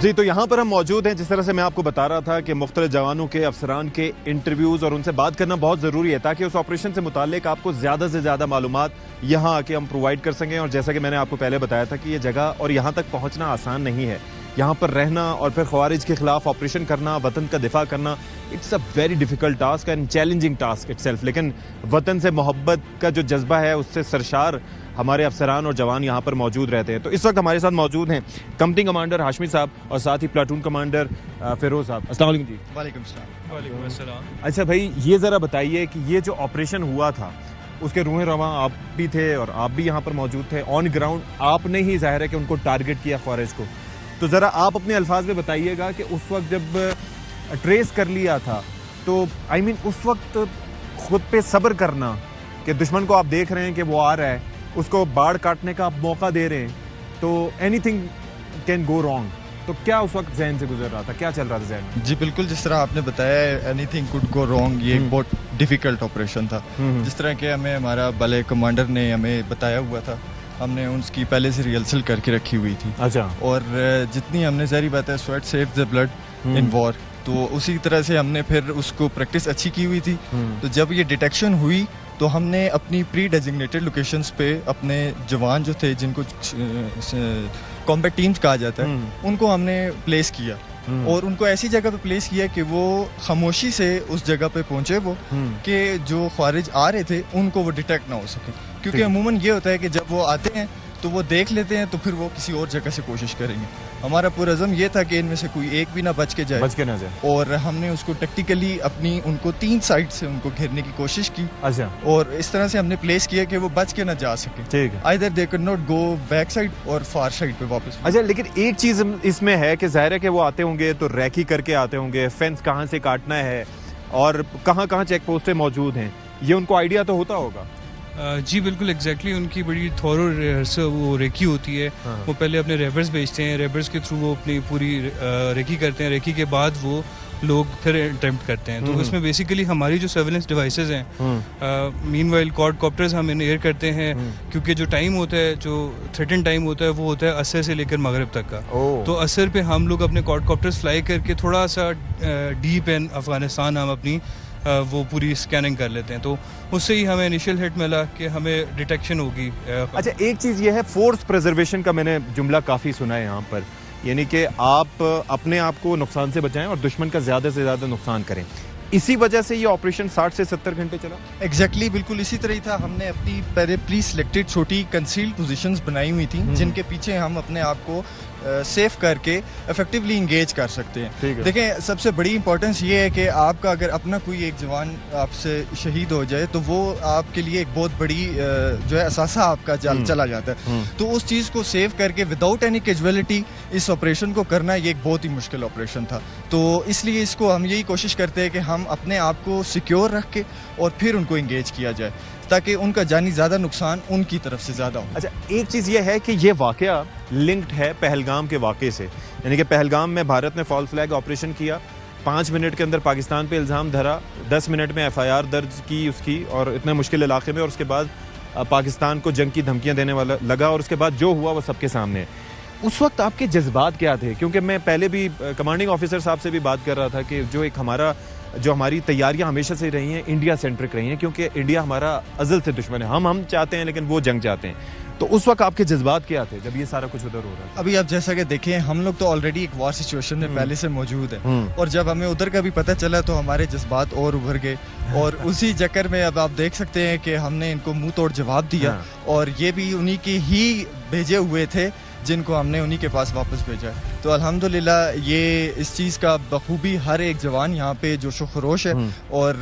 जी, तो यहाँ पर हम मौजूद हैं। जिस तरह से मैं आपको बता रहा था कि मुख्तलिफ जवानों के अफसरान के इंटरव्यूज़ और उनसे बात करना बहुत ज़रूरी है ताकि उस ऑपरेशन से मुताल्लिक आपको ज़्यादा से ज़्यादा मालूमात यहाँ आके हम प्रोवाइड कर सकें। और जैसा कि मैंने आपको पहले बताया था कि ये जगह और यहाँ तक पहुँचना आसान नहीं है। यहाँ पर रहना और फिर ख़वारिज के खिलाफ ऑपरेशन करना, वतन का दिफा करना, it's a very difficult task and challenging task itself. लेकिन वतन से मोहब्बत का जो जज्बा है उससे सरशार हमारे अफसरान और जवान यहाँ पर मौजूद रहते हैं। तो इस वक्त हमारे साथ मौजूद हैं कंपनी कमांडर हाशमी साहब और साथ ही प्लाटून कमांडर फिरोज साहब। अस्सलाम वालेकुम जी। वालेकुम सलाम। वालेकुम अस्सलाम। अच्छा भाई, ये ज़रा बताइए कि ये जो ऑपरेशन हुआ था उसके रूह रवां आप भी थे और आप भी यहाँ पर मौजूद थे। ऑन ग्राउंड आपने ही जाहिर है कि उनको टारगेट किया ख्वारिज को, तो ज़रा आप अपने अल्फाज में बताइएगा कि उस वक्त जब ट्रेस कर लिया था तो आई मीन उस वक्त खुद पे सब्र करना कि दुश्मन को आप देख रहे हैं कि वो आ रहा है, उसको बाढ़ काटने का आप मौका दे रहे हैं, तो एनीथिंग कैन गो रॉन्ग। तो क्या उस वक्त जहन से गुजर रहा था, क्या चल रहा था जहन में? जी बिल्कुल, जिस तरह आपने बताया एनीथिंग कुड गो रॉन्ग, ये एक बहुत डिफिकल्ट ऑपरेशन था। जिस तरह के हमें हमारा बले कमांडर ने हमें बताया हुआ था, हमने उसकी पहले से रिहर्सल करके रखी हुई थी। अच्छा। और जितनी हमने ज़ाहिर बात है sweat saves the blood in war, तो उसी तरह से हमने फिर उसको प्रैक्टिस अच्छी की हुई थी। तो जब ये डिटेक्शन हुई तो हमने अपनी प्री डेजिग्नेटेड लोकेशंस पे अपने जवान जो थे, जिनको कॉम्बैट टीम्स कहा जाता है, उनको हमने प्लेस किया और उनको ऐसी जगह पे प्लेस किया कि वो खामोशी से उस जगह पे पहुंचे वो कि जो ख्वारिज आ रहे थे उनको वो डिटेक्ट ना हो सके। क्योंकि अमूमन ये होता है कि जब वो आते हैं तो वो देख लेते हैं तो फिर वो किसी और जगह से कोशिश करेंगे। हमारा पूरा अज़म ये था कि इनमें से कोई एक भी ना बच के जाए, और हमने उसको टैक्टिकली अपनी उनको 3 साइड से उनको घेरने की कोशिश की। अच्छा। और इस तरह से हमने प्लेस किया कि वो बच के ना जा सके। ठीक है। Either they could not go back side और फार साइड पे वापस। अच्छा, लेकिन एक चीज इसमें है कि जाहिर है कि वो आते होंगे तो रैकी करके आते होंगे, फेंस कहाँ से काटना है और कहाँ कहाँ चेक पोस्टें मौजूद हैं, ये उनको आइडिया तो होता होगा। जी बिल्कुल, एग्जैक्टली उनकी बड़ी थॉरो रिहर्सल वो रेकी होती है। वो पहले अपने रेबर्स भेजते हैं, रेबर्स के थ्रू वो अपनी पूरी रेकी करते हैं, रेकी के बाद वो लोग फिर अटेम्प्ट करते हैं। तो उसमें बेसिकली हमारी जो सर्वेलेंस डिवाइसेस हैं, मीनवाइल क्वाडकॉप्टर्स हम इन एयर करते हैं, क्योंकि जो टाइम होता है, जो थ्रेटन टाइम होता है, वो होता है असर से लेकर मगरिब तक का। तो असर पे हम लोग अपने क्वाडकॉप्टर्स फ्लाई करके थोड़ा सा डीप इन अफगानिस्तान हम अपनी वो पूरी स्कैनिंग कर लेते हैं। तो उससे ही हमें इनिशियल हिट मिला कि हमें डिटेक्शन होगी। अच्छा, एक चीज़ ये है, फोर्स प्रिजर्वेशन का मैंने जुमला काफ़ी सुना है यहाँ पर, यानी कि आप अपने आप को नुकसान से बचाएं और दुश्मन का ज़्यादा से ज़्यादा नुकसान करें। इसी वजह से ये ऑपरेशन 60 से 70 घंटे चला। एग्जैक्टली, बिल्कुल इसी तरह ही था। हमने अपनी पहले प्री सिलेक्टेड छोटी कंसील्ड पोजीशंस बनाई हुई थी, जिनके पीछे हम अपने आप को सेफ करके इफेक्टिवली इंगेज कर सकते हैं। देखें, सबसे बड़ी इंपॉर्टेंस ये है कि आपका अगर अपना कोई एक जवान आपसे शहीद हो जाए तो वो आपके लिए एक बहुत बड़ी जो है असासा आपका चला जाता है। तो उस चीज़ को सेव करके विदाउट एनी कैजुअलिटी इस ऑपरेशन को करना ये एक बहुत ही मुश्किल ऑपरेशन था। तो इसलिए इसको हम यही कोशिश करते हैं कि हम अपने आप को सिक्योर रख के और फिर उनको इंगेज किया जाए, ताकि उनका जानी ज़्यादा नुकसान उनकी तरफ से ज़्यादा हो। अच्छा, एक चीज़ ये है कि ये वाकया लिंक्ड है पहलगाम के वाक़े से, यानी कि पहलगाम में भारत ने फॉल्स फ्लैग ऑपरेशन किया, 5 मिनट के अंदर पाकिस्तान पे इल्ज़ाम धरा, 10 मिनट में FIR दर्ज की उसकी, और इतने मुश्किल इलाके में, और उसके बाद पाकिस्तान को जंग की धमकियां देने वाला लगा, और उसके बाद जो हुआ वो सबके सामने है। उस वक्त आपके जज्बात क्या थे? क्योंकि मैं पहले भी कमांडिंग ऑफिसर साहब से भी बात कर रहा था कि जो हमारी तैयारियां हमेशा से रही हैं इंडिया सेंट्रिक रही हैं, क्योंकि इंडिया हमारा अज़ल से दुश्मन है। हम चाहते हैं लेकिन वो जंग चाहते हैं। तो उस वक्त आपके जज्बात क्या थे जब ये सारा कुछ उधर हो रहा था? अभी आप जैसा कि देखें, हम लोग तो ऑलरेडी एक वॉर सिचुएशन में पहले से मौजूद है, और जब हमें उधर का भी पता चला तो हमारे जज्बात और उभर गए, और उसी चक्कर में अब आप देख सकते हैं कि हमने इनको मुंह तोड़ जवाब दिया, और ये भी उन्हीं के ही भेजे हुए थे जिनको हमने उन्हीं के पास वापस भेजा। तो अल्हम्दुलिल्लाह ये इस चीज़ का बखूबी हर एक जवान यहाँ पे जोशो खरोश है, और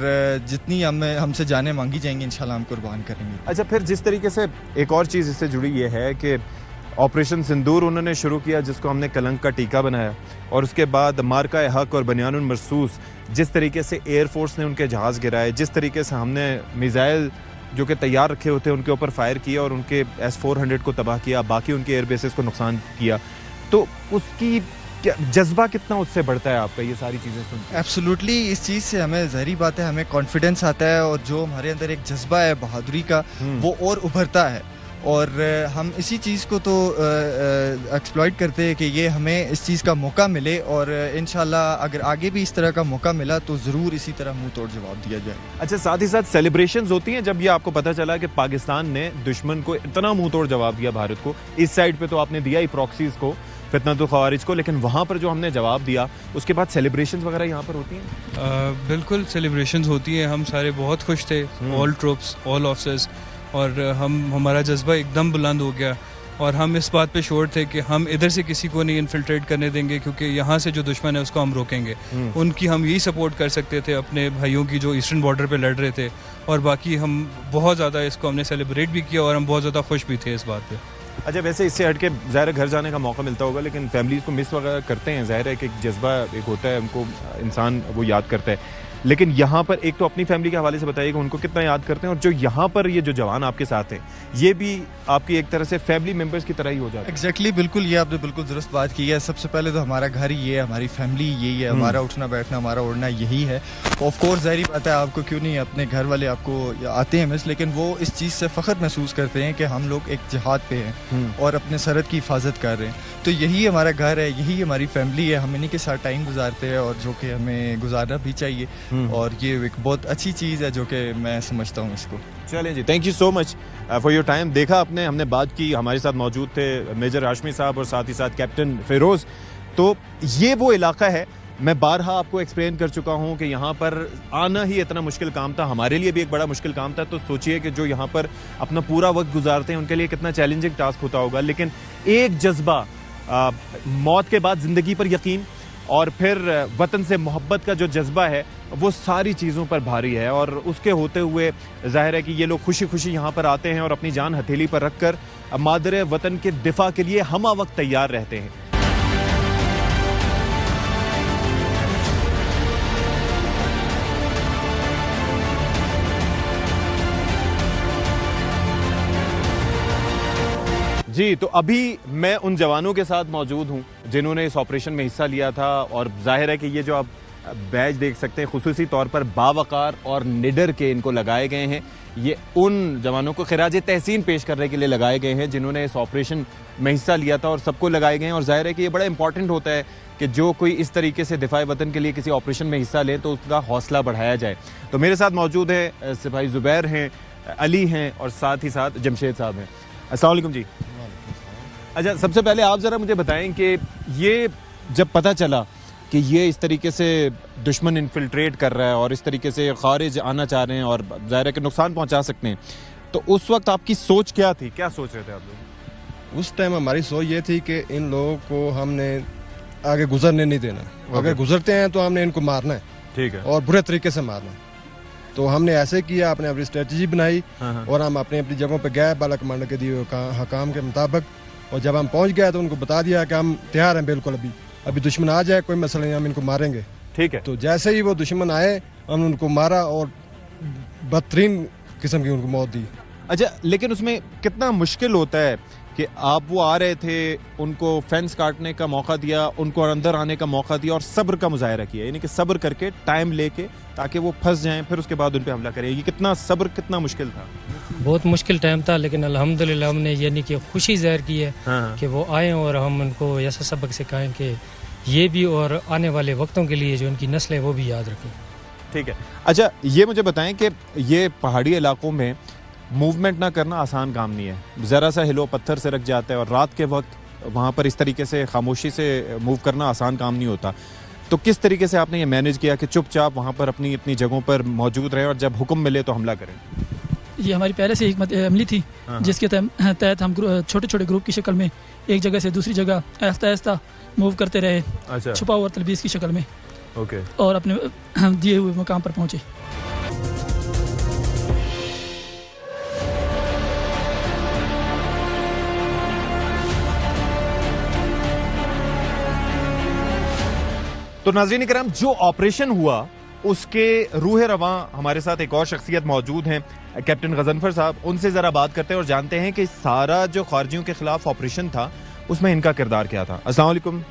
जितनी हमसे जाने मांगी जाएंगी इंशाल्लाह हम कुर्बान करेंगे। अच्छा, फिर जिस तरीके से एक और चीज़ इससे जुड़ी ये है कि ऑपरेशन सिंदूर उन्होंने शुरू किया, जिसको हमने कलंक का टीका बनाया, और उसके बाद मार्का हक और बनियानुल मरसूस, जिस तरीके से एयरफोर्स ने उनके जहाज़ गिराए, जिस तरीके से हमने मिसाइल जो कि तैयार रखे होते हैं उनके ऊपर फायर किया और उनके S-400 को तबाह किया, बाकी उनके एयर बेसेस को नुकसान किया, तो उसकी जज्बा कितना उससे बढ़ता है आपका ये सारी चीज़ें सुन के? एब्सोल्युटली, इस चीज़ से हमें ज़ाहिरी बात है हमें कॉन्फिडेंस आता है, और जो हमारे अंदर एक जज्बा है बहादुरी का वो और उभरता है, और हम इसी चीज़ को तो एक्सप्लॉइट करते हैं कि ये हमें इस चीज़ का मौका मिले, और इंशाल्लाह अगर आगे भी इस तरह का मौका मिला तो ज़रूर इसी तरह मुंह तोड़ जवाब दिया जाए। अच्छा, साथ ही साथ सेलिब्रेशंस होती हैं जब ये आपको पता चला कि पाकिस्तान ने दुश्मन को इतना मुंह तोड़ जवाब दिया भारत को? इस साइड पे तो आपने दिया ही प्रॉक्सीज को, फितनतुल ख़वारिज को, लेकिन वहाँ पर जो हमने जवाब दिया उसके बाद सेलिब्रेशंस वगैरह यहाँ पर होती हैं? बिल्कुल सेलिब्रेशंस होती हैं, हम सारे बहुत खुश थे, ऑल ट्रूप्स, ऑल ऑफिसर्स, और हमारा जज्बा एकदम बुलंद हो गया, और हम इस बात पे श्योर थे कि हम इधर से किसी को नहीं इन्फिल्ट्रेट करने देंगे, क्योंकि यहाँ से जो दुश्मन है उसको हम रोकेंगे। उनकी हम यही सपोर्ट कर सकते थे, अपने भाइयों की जो ईस्टर्न बॉर्डर पे लड़ रहे थे, और बाकी हम बहुत ज़्यादा इसको हमने सेलिब्रेट भी किया, और हम बहुत ज़्यादा खुश भी थे इस बात पे। अच्छा, वैसे इससे हट के ज़ाहिर है घर जाने का मौका मिलता होगा, लेकिन फैमिलीज़ को मिस वगैरह करते हैं, ज़ाहिर है कि एक जज्बा एक होता है, उनको इंसान वो याद करता है, लेकिन यहाँ पर एक तो अपनी फैमिली के हवाले से बताइएगा उनको कितना याद करते हैं, और जो यहाँ पर ये जो जवान आपके साथ हैं ये भी आपकी एक तरह से फैमिली मेंबर्स की तरह ही हो जाता है? एग्जैक्टली, बिल्कुल, ये आपने बिल्कुल दुरुस्त बात की है। सबसे पहले तो हमारा घर ही है, हमारी फैमिली यही है, हमारा उठना बैठना, हमारा उड़ना यही है। ऑफ कोर्स ज़ाहिर बात है, आपको क्यों नहीं, अपने घर वाले आपको आते हैं मिस, लेकिन वो इस चीज़ से फ़ख्र महसूस करते हैं कि हम लोग एक जिहाद पे हैं और अपने सरहद की हिफाजत कर रहे हैं। तो यही हमारा घर है, यही हमारी फैमिली है, हम इन्हीं के साथ टाइम गुजारते हैं, और जो कि हमें गुजारना भी चाहिए, और ये एक बहुत अच्छी चीज़ है जो कि मैं समझता हूँ इसको। चलें जी, thank you so much for your time. देखा आपने, हमने बात की, हमारे साथ मौजूद थे मेजर हाशमी साहब और साथ ही साथ कैप्टन फिरोज। तो ये वो इलाका है, मैं बारहा आपको एक्सप्लेन कर चुका हूँ कि यहाँ पर आना ही इतना मुश्किल काम था, हमारे लिए भी एक बड़ा मुश्किल काम था। तो सोचिए कि जो यहाँ पर अपना पूरा वक्त गुजारते हैं उनके लिए कितना चैलेंजिंग टास्क होता होगा, लेकिन एक जज्बा, मौत के बाद जिंदगी पर यकीन, और फिर वतन से मोहब्बत का जो जज्बा है वो सारी चीज़ों पर भारी है, और उसके होते हुए जाहिर है कि ये लोग खुशी खुशी यहाँ पर आते हैं और अपनी जान हथेली पर रखकर मादरे वतन के दिफा के लिए हमा वक्त तैयार रहते हैं। जी, तो अभी मैं उन जवानों के साथ मौजूद हूं जिन्होंने इस ऑपरेशन में हिस्सा लिया था, और जाहिर है कि ये जो आप बैज देख सकते हैं खुसूसी तौर पर बावकार और निडर के इनको लगाए गए हैं, ये उन जवानों को खिराज तहसीन पेश करने के लिए लगाए गए हैं जिन्होंने इस ऑपरेशन में हिस्सा लिया था, और सबको लगाए गए हैं। और जाहिर है कि ये बड़ा इंपॉर्टेंट होता है कि जो कोई इस तरीके से दिफाए वतन के लिए किसी ऑपरेशन में हिस्सा ले तो उसका हौसला बढ़ाया जाए। तो मेरे साथ मौजूद है सिपाही जुबैर हैं, अली हैं, और साथ ही साथ जमशेद साहब हैं। अस्सलाम वालेकुम जी। अच्छा, सबसे पहले आप ज़रा मुझे बताएं कि ये जब पता चला कि ये इस तरीके से दुश्मन इन्फिल्ट्रेट कर रहा है और इस तरीके से खारिज आना चाह रहे हैं और ज़ाहिर है कि नुकसान पहुंचा सकते हैं, तो उस वक्त आपकी सोच क्या थी, क्या सोच रहे थे आप लोग? उस टाइम हमारी सोच ये थी कि इन लोगों को हमने आगे गुजरने नहीं देना, अगर गुजरते हैं तो हमने इनको मारना है, ठीक है, और बुरे तरीके से मारना है। तो हमने ऐसे किया, अपने अपनी स्ट्रेटजी बनाई, और हम अपनी अपनी जगहों पर गए बाला कमांडर के दिए हकाम के मुताबिक, और जब हम पहुंच गए तो उनको बता दिया कि हम तैयार हैं बिल्कुल, अभी दुश्मन आ जाए कोई मसला नहीं, हम इनको मारेंगे, ठीक है। तो जैसे ही वो दुश्मन आए हमने उनको मारा और बदतरीन किस्म की उनको मौत दी। अच्छा, लेकिन उसमें कितना मुश्किल होता है कि आप वो आ रहे थे, उनको फेंस काटने का मौका दिया, उनको अंदर आने का मौका दिया और सब्र का मुजाहरा किया, यानी कि सब्र करके टाइम लेके ताकि वो फंस जाएं, फिर उसके बाद उन पे हमला करें। ये कितना सब्र, कितना मुश्किल था? बहुत मुश्किल टाइम था, लेकिन अल्हम्दुलिल्लाह हमने यानी कि खुशी जाहिर की है कि वो आए और हम उनको ऐसा सबक सिखाएं कि ये भी और आने वाले वक्तों के लिए जो उनकी नस्ल है वो भी याद रखें। ठीक है। अच्छा, ये मुझे बताएं कि ये पहाड़ी इलाकों में मूवमेंट ना करना आसान काम नहीं है। ज़रा सा हिलो पत्थर से रख जाता है और रात के वक्त वहाँ पर इस तरीके से खामोशी से मूव करना आसान काम नहीं होता। तो किस तरीके से आपने ये मैनेज किया कि चुपचाप वहाँ पर अपनी अपनी जगहों पर मौजूद रहें और जब हुक्म मिले तो हमला करें? ये हमारी पहले से एक अमली थी जिसके तहत हम छोटे छोटे ग्रुप की शक्ल में एक जगह से दूसरी जगह आहिस्ता आहिस्ता मूव करते रहे। अच्छा। छुपा हुआ तलबीस की शक्ल में। ओके। और अपने दिए हुए मुकाम पर पहुंचे। तो नाज़रीन करम, जो ऑपरेशन हुआ उसके रूह रवां हमारे साथ एक और शख्सियत मौजूद हैं, कैप्टन गजनफर साहब। उनसे जरा बात करते हैं और जानते हैं कि सारा जो खारजियों के खिलाफ ऑपरेशन था उसमें इनका किरदार क्या था। अस्सलाम वालेकुम।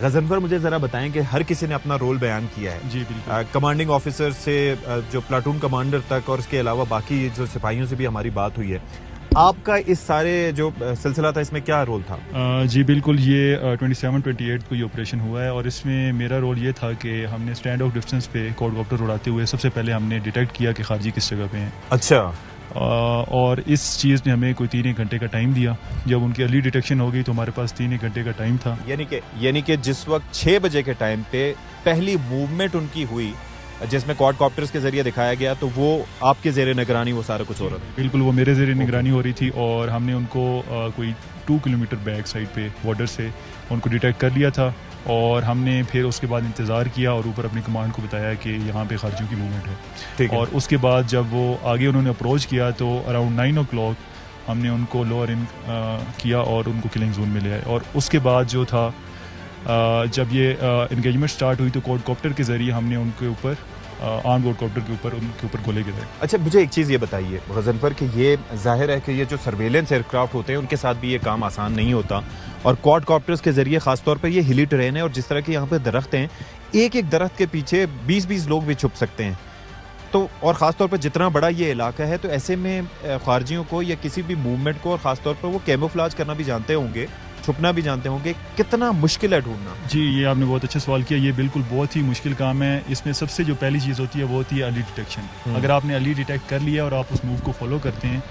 गजनफर, मुझे जरा बताएं कि हर किसी ने अपना रोल बयान किया है। जी बिल्कुल। कमांडिंग ऑफिसर से जो प्लाटून कमांडर तक और उसके अलावा बाकी जो सिपाहियों से भी हमारी बात हुई है। आपका इस सारे जो सिलसिला था इसमें क्या रोल था? जी बिल्कुल, ये 27-28 को ये ऑपरेशन हुआ है और इसमें मेरा रोल ये था कि हमने स्टैंड ऑफ डिस्टेंस पे क्वाडकॉप्टर उड़ाते हुए सबसे पहले हमने डिटेक्ट किया कि खारजी किस जगह पे हैं। अच्छा। और इस चीज़ ने हमें कोई 3-1 घंटे का टाइम दिया। जब उनकी अर्ली डिटेक्शन हो गई तो हमारे पास 3-1 घंटे का टाइम था। यानी कि जिस वक्त 6 बजे के टाइम पे पहली मूवमेंट उनकी हुई जिसमें क्वाडकॉप्टर्स के जरिए दिखाया गया, तो वो आपके जेरे निगरानी वो सारा कुछ हो रहा था? बिल्कुल, वो मेरे जेरे निगरानी हो रही थी और हमने उनको कोई 2 किलोमीटर बैक साइड पे बॉर्डर से उनको डिटेक्ट कर लिया था और हमने फिर उसके बाद इंतज़ार किया और ऊपर अपनी कमांड को बताया कि यहाँ पे खारजियों की मूवमेंट है। और उसके बाद जब वो आगे उन्होंने अप्रोच किया तो अराउंड 9 o'clock हमने उनको लोअर इन किया और उनको किलिंग जोन में ले आए। और उसके बाद जो था जब ये इंगेजमेंट स्टार्ट हुई तो क्वाडकॉप्टर के जरिए हमने उनके ऊपर आर्म क्वाडकॉप्टर के ऊपर उनके ऊपर गोले गिराए। अच्छा, मुझे एक चीज़ ये बताइए गजनफर कि ये जाहिर है कि ये जो सर्वेलेंस एयरक्राफ्ट होते हैं उनके साथ भी ये काम आसान नहीं होता और क्वाडकॉप्टर्स के जरिए खासतौर पर ये हिली टेरेन है और जिस तरह के यहाँ पे दरख्त हैं, एक एक दरख्त के पीछे 20-20 लोग भी छुप सकते हैं। तो और ख़ासतौर पर जितना बड़ा ये इलाका है, तो ऐसे में खारजियों को या किसी भी मूवमेंट को, और ख़ासतौर पर वो कैमोफ्लाज करना भी जानते होंगे, छुपना भी जानते होंगे, कितना मुश्किल है ढूंढना? जी, ये आपने बहुत अच्छा सवाल किया। ये बिल्कुल बहुत ही मुश्किल काम है। इसमें सबसे जो पहली चीज़ होती है वो होती है अर्ली डिटेक्शन। अगर आपने अर्ली डिटेक्ट कर लिया और आप उस मूव को फॉलो करते हैं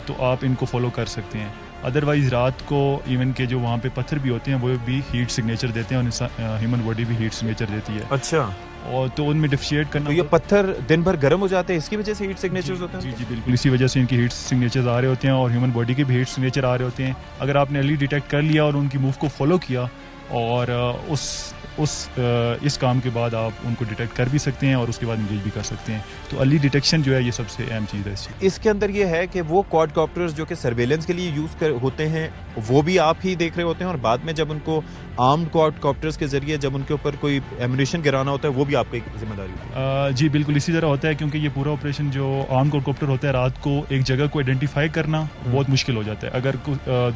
तो आप इनको फॉलो कर सकते हैं। अदरवाइज रात को इवन के जो वहाँ पे पत्थर भी होते हैं वो भी हीट सिग्नेचर देते हैं और ह्यूमन बॉडी भी हीट सिग्नेचर देती है। अच्छा। और तो उनमें डिफिशिएट करना। तो ये पत्थर दिन भर गर्म हो जाते हैं, इसकी वजह से हीट सिग्नेचर्स होते हैं? जी बिल्कुल, इसी वजह से इनकी हीट सिग्नेचर्स आ रहे होते हैं और ह्यूमन बॉडी के भी हीट सिग्नेचर आ रहे होते हैं। अगर आपने अर्ली डिटेक्ट कर लिया और उनकी मूव को फॉलो किया और इस काम के बाद आप उनको डिटेक्ट कर भी सकते हैं और उसके बाद इंगेज भी कर सकते हैं। तो अर्ली डिटेक्शन जो है ये सबसे अहम चीज़ है। इसके अंदर ये है कि वो क्वाडकॉप्टर्स जो कि सर्वेलेंस के लिए यूज़ होते हैं वो भी आप ही देख रहे होते हैं और बाद में जब उनको आर्म्ड क्वाडकॉप्टर्स के जरिए जब उनके ऊपर कोई एमुनेशन गिराना होता है वो भी आपकी जिम्मेदारी होती है? जी बिल्कुल, इसी तरह होता है क्योंकि ये पूरा ऑपरेशन जो आर्म्ड क्वाडकॉप्टर होता है, रात को एक जगह को आइडेंटिफाई करना बहुत मुश्किल हो जाता है। अगर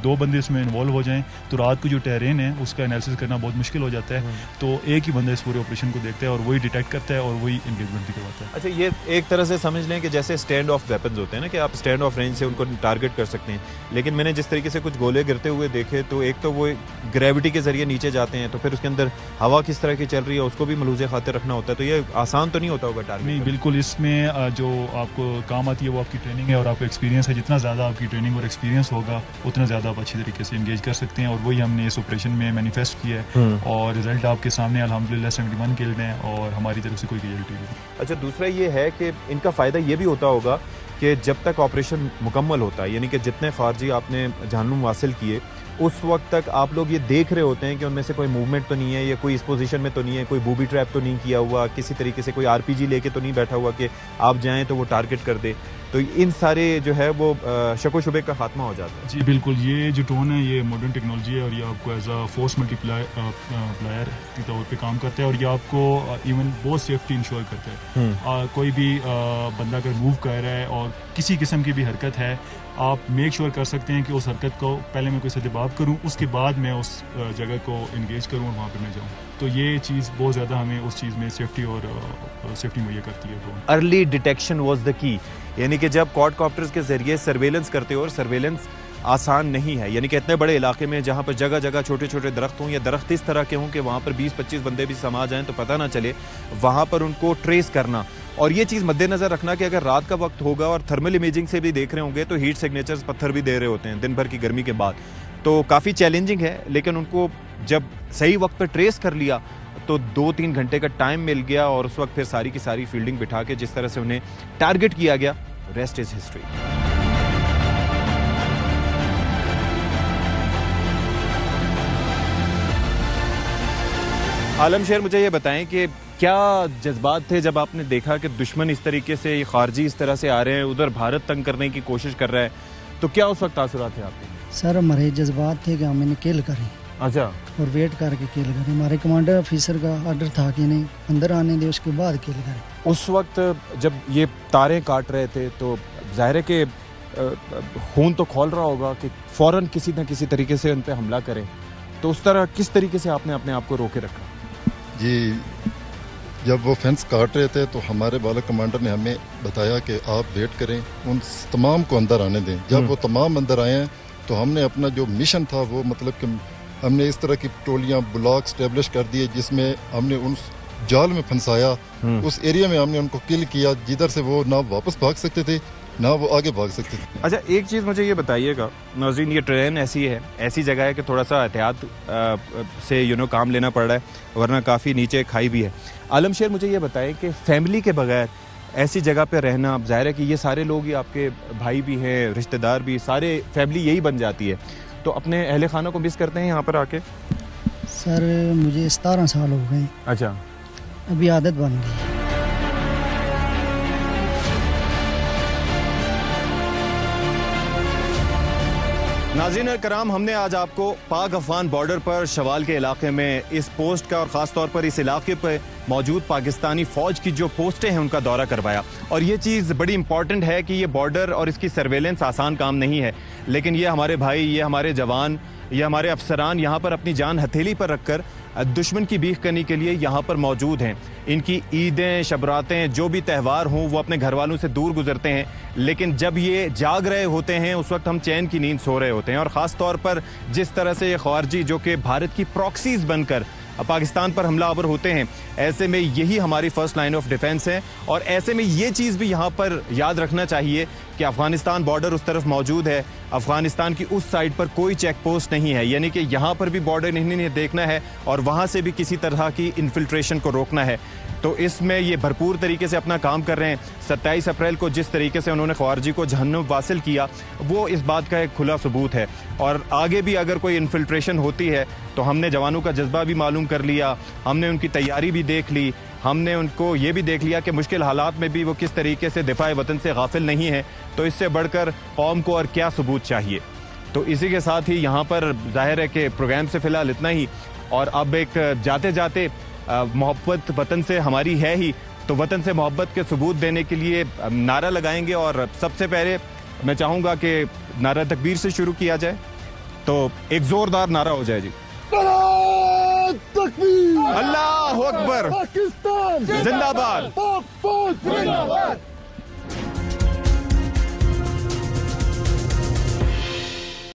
2 बंदे इसमें इन्वॉल्व हो जाएं तो रात को जो टेरेन है उसका एनालिसिस करना बहुत मुश्किल हो जाता है। तो एक ही बंदा इस पूरे ऑपरेशन को देखता है और वही डिटेक्ट करता है और वही एंगेजमेंट भी करवाता है। अच्छा, ये एक तरह से समझ लें कि जैसे स्टैंड ऑफ वेपन्स होते हैं ना, कि आप स्टैंड ऑफ रेंज से उनको टारगेट कर सकते हैं, लेकिन मैंने जिस तरीके से कुछ गोले गिरते हुए देखे तो एक तो वो ग्रेविटी के जरिए नीचे जाते हैं, तो फिर उसके अंदर हवा किस तरह की चल रही है उसको भी मलूज़े खातिर रखना होता है। तो ये आसान तो नहीं होता होगा टारगेट? नहीं बिल्कुल, इसमें जो आपको काम आती है वो आपकी ट्रेनिंग है और आपका एक्सपीरियंस है। जितना ज़्यादा आपकी ट्रेनिंग और एक्सपीरियंस होगा उतना ज़्यादा आप अच्छी तरीके से इंगेज कर सकते हैं और वही हमने इस ऑपरेशन में मैनिफेस्ट किया है और रिजल्ट आपके सामने अल्हम्दुलिल्लाह 71 किल्ड हैं और हमारी तरफ से कोई कैजुअल्टी नहीं। अच्छा, दूसरा ये है कि इनका फ़ायदा ये भी होता होगा कि जब तक ऑपरेशन मुकम्मल होता है, यानी कि जितने खारजी आपने जानूम हासिल किए उस वक्त तक आप लोग ये देख रहे होते हैं कि उनमें से कोई मूवमेंट तो नहीं है या कोई इस पोजीशन में तो नहीं है, कोई बूबी ट्रैप तो नहीं किया हुआ, किसी तरीके से कोई आरपीजी लेके तो नहीं बैठा हुआ कि आप जाएं तो वो टारगेट कर दे। तो इन सारे जो है वो शको शुबे का खात्मा हो जाता है। जी बिल्कुल, ये जो ड्रोन है ये मॉडर्न टेक्नोलॉजी है और ये आपको एज अ फोर्स मल्टीप्लायर के तौर पे काम करता है और ये आपको इवन बहुत सेफ्टी इंश्योर करता है। कोई भी बंदा अगर मूव कर रहा है और किसी किस्म की भी हरकत है, आप मेक श्योर कर सकते हैं कि उस हरकत को पहले मैं कोई से दबाव करूं, उसके बाद मैं उस जगह को इंगेज करूं और वहाँ पर मैं जाऊं। तो ये चीज़ बहुत ज़्यादा हमें उस चीज़ में सेफ्टी और सेफ्टी मुहैया करती है। Early detection was the key, यानी कि जब क्वाडकॉप्टर्स के जरिए सर्वेलेंस करते हो, और सर्वेलेंस आसान नहीं है, यानी कि इतने बड़े इलाके में जहाँ पर जगह जगह छोटे छोटे दरख्त हों या दरख्त इस तरह के हों कि वहाँ पर 20-25 बंदे भी समा जाएं तो पता ना चले, वहाँ पर उनको ट्रेस करना। और ये चीज़ मद्देनजर रखना कि अगर रात का वक्त होगा और थर्मल इमेजिंग से भी देख रहे होंगे तो हीट सिग्नेचर्स पत्थर भी दे रहे होते हैं दिन भर की गर्मी के बाद, तो काफ़ी चैलेंजिंग है। लेकिन उनको जब सही वक्त पर ट्रेस कर लिया तो 2-3 घंटे का टाइम मिल गया और उस वक्त फिर सारी की सारी फील्डिंग बिठा के जिस तरह से उन्हें टारगेट किया गया, रेस्ट इज हिस्ट्री। आलम शेर, मुझे ये बताएं कि क्या जज्बात थे जब आपने देखा कि दुश्मन इस तरीके से, ये खारजी इस तरह से आ रहे हैं, उधर भारत तंग करने की कोशिश कर रहा है, तो क्या उस वक्त तासुरात थे आपके? सर हमारे जज्बात थे कि हम इन्हें किल करें। अच्छा। और वेट करके किल करें। हमारे कमांडर ऑफिसर का ऑर्डर था कि इन्हें अंदर आने दे, उसके बाद किल करें। उस वक्त जब ये तारें काट रहे थे तो जाहिर है कि खून तो खोल रहा होगा कि फौरन किसी न किसी तरीके से उन पर हमला करें, तो उस तरह किस तरीके से आपने अपने आप को रोके रखा? जी, जब वो फेंस काट रहे थे तो हमारे बाला कमांडर ने हमें बताया कि आप वेट करें, उन तमाम को अंदर आने दें। जब वो तमाम अंदर आए हैं तो हमने अपना जो मिशन था वो मतलब कि हमने इस तरह की टोलियां ब्लॉक स्टैब्लिश कर दिए जिसमें हमने उन जाल में फंसाया, उस एरिया में हमने उनको किल किया जिधर से वो ना वापस भाग सकते थे ना वो आगे भाग सकते थे। अच्छा, एक चीज़ मुझे ये बताइएगा नाज़रीन, ये ट्रेन ऐसी है, ऐसी जगह है कि थोड़ा सा एहतियात से काम लेना पड़ रहा है, वरना काफ़ी नीचे खाई भी है। आलम शेर, मुझे ये बताएं कि फैमिली के बगैर ऐसी जगह पे रहना, अब जाहिर है कि ये सारे लोग ही आपके भाई भी हैं, रिश्तेदार भी, सारे फैमिली यही बन जाती है, तो अपने अहले खाना को मिस करते हैं यहाँ पर आके? सर मुझे 17 साल हो गए। अच्छा। अभी आदत बन गई। नाज़रीन कराम, हमने आज आपको पाक अफगान बॉर्डर पर शवाल के इलाके में इस पोस्ट का और ख़ास तौर पर इस इलाके पर मौजूद पाकिस्तानी फ़ौज की जो पोस्टें हैं उनका दौरा करवाया। और ये चीज़ बड़ी इंपॉर्टेंट है कि ये बॉर्डर और इसकी सर्वेलेंस आसान काम नहीं है, लेकिन ये हमारे भाई, ये हमारे जवान, ये हमारे अफसरान यहाँ पर अपनी जान हथेली पर रखकर दुश्मन की भीख करने के लिए यहाँ पर मौजूद हैं। इनकी ईदें, शबरातें, जो भी त्यौहार हों, वो अपने घर वालों से दूर गुजरते हैं, लेकिन जब ये जाग रहे होते हैं उस वक्त हम चैन की नींद सो रहे होते हैं। और ख़ास तौर पर जिस तरह से ये ख़वारजी जो कि भारत की प्रॉक्सीज बनकर पाकिस्तान पर हमलावर होते हैं, ऐसे में यही हमारी फर्स्ट लाइन ऑफ डिफेंस है। और ऐसे में ये चीज़ भी यहाँ पर याद रखना चाहिए कि अफगानिस्तान बॉर्डर उस तरफ मौजूद है, अफगानिस्तान की उस साइड पर कोई चेक पोस्ट नहीं है, यानी कि यहाँ पर भी बॉर्डर नहीं देखना है और वहाँ से भी किसी तरह की इन्फिल्ट्रेशन को रोकना है। तो इसमें ये भरपूर तरीके से अपना काम कर रहे हैं। 27 अप्रैल को जिस तरीके से उन्होंने ख्वारजी को जहन्नुम वासिल किया, वो इस बात का एक खुला सबूत है। और आगे भी अगर कोई इन्फिल्ट्रेशन होती है तो हमने जवानों का जज्बा भी मालूम कर लिया, हमने उनकी तैयारी भी देख ली, हमने उनको ये भी देख लिया कि मुश्किल हालात में भी वो किस तरीके से दिफा वतन से गाफिल नहीं है। तो इससे बढ़कर कौम को और क्या सबूत चाहिए। तो इसी के साथ ही यहाँ पर जाहिर है कि प्रोग्राम से फ़िलहाल इतना ही। और अब एक जाते जाते मोहब्बत वतन से हमारी है ही, तो वतन से मोहब्बत के सबूत देने के लिए नारा लगाएंगे। और सबसे पहले मैं चाहूँगा कि नारा तकबीर से शुरू किया जाए, तो एक ज़ोरदार नारा हो जाए जी। अल्लाह अकबर, पाकिस्तान जिंदाबाद, जिंदाबाद।